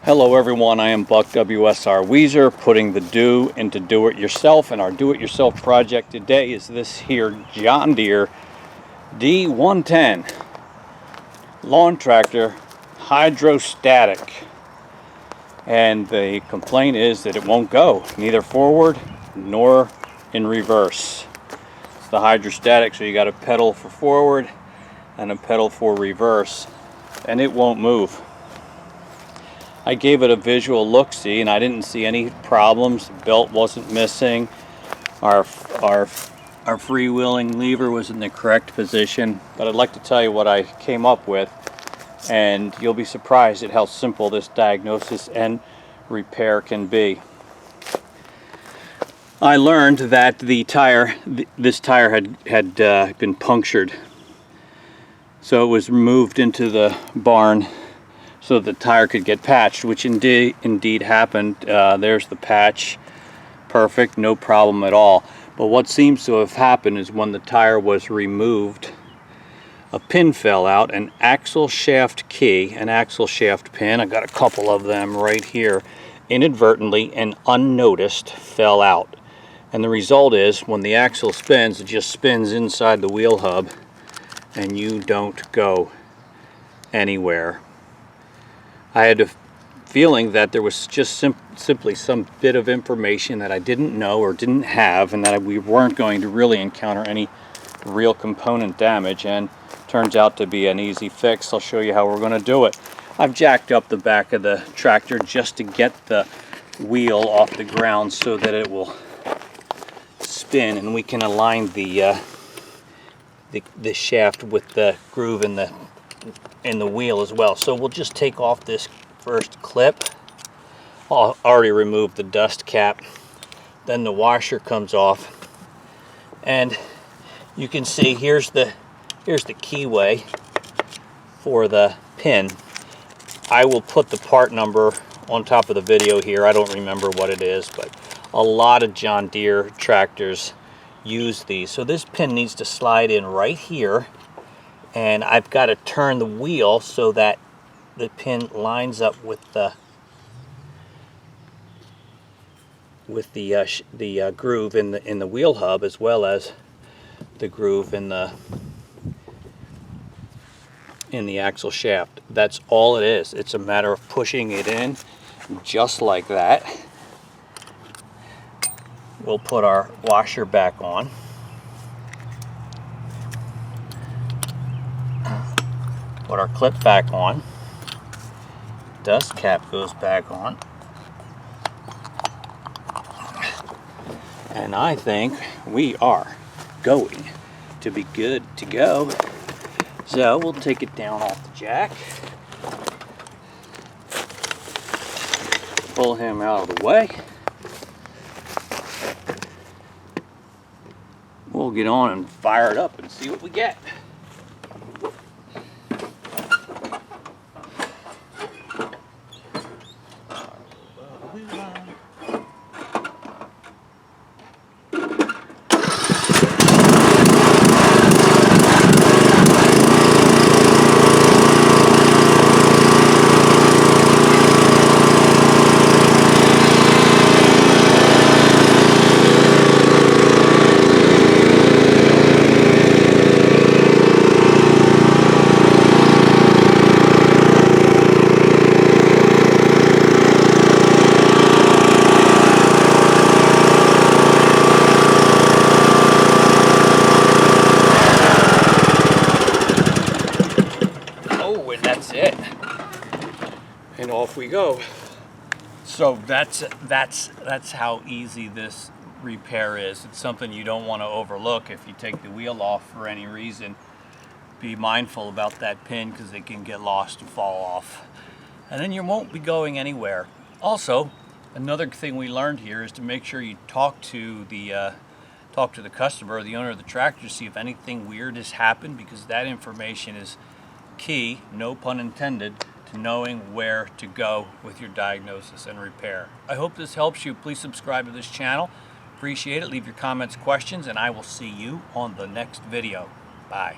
Hello everyone, I am Buck WSR Weezer, putting the do into do-it-yourself, and our do-it-yourself project today is this here John Deere D110 lawn tractor, hydrostatic, and the complaint is that it won't go neither forward nor in reverse. It's the hydrostatic, so you got a pedal for forward and a pedal for reverse, and it won't move. I gave it a visual look-see and I didn't see any problems. The belt wasn't missing. Our freewheeling lever was in the correct position. But I'd like to tell you what I came up with, and you'll be surprised at how simple this diagnosis and repair can be. I learned that the tire, this tire had been punctured. So it was moved into the barn so the tire could get patched, which indeed happened. There's the patch, perfect, no problem at all. But what seems to have happened is when the tire was removed, a pin fell out, an axle shaft key, an axle shaft pin, I got a couple of them right here, inadvertently and unnoticed fell out. And the result is when the axle spins, it just spins inside the wheel hub and you don't go anywhere. I had a feeling that there was just simply some bit of information that I didn't know or didn't have, and that we weren't going to really encounter any real component damage, and turns out to be an easy fix. I'll show you how we're going to do it. I've jacked up the back of the tractor just to get the wheel off the ground so that it will spin, and we can align the shaft with the groove in the wheel as well. So we'll just take off this first clip. I already removed the dust cap. Then the washer comes off, and you can see here's the keyway for the pin. I will put the part number on top of the video here. I don't remember what it is, but a lot of John Deere tractors use these. So this pin needs to slide in right here, and I've got to turn the wheel so that the pin lines up with the groove in the wheel hub, as well as the groove in the axle shaft. That's all it is. It's a matter of pushing it in just like that. We'll put our washer back on. Put our clip back on. Dust cap goes back on. And I think we are going to be good to go. So we'll take it down off the jack. Pull him out of the way. We'll get on and fire it up and see what we get. That's it, and off we go. So that's how easy this repair is. It's something you don't want to overlook. If you take the wheel off for any reason, be mindful about that pin, because it can get lost and fall off, and then you won't be going anywhere. Also, another thing we learned here is to make sure you talk to the customer or the owner of the tractor to see if anything weird has happened, because that information is key, no pun intended, to knowing where to go with your diagnosis and repair. I hope this helps you. Please subscribe to this channel. Appreciate it. Leave your comments, questions, and I will see you on the next video. Bye.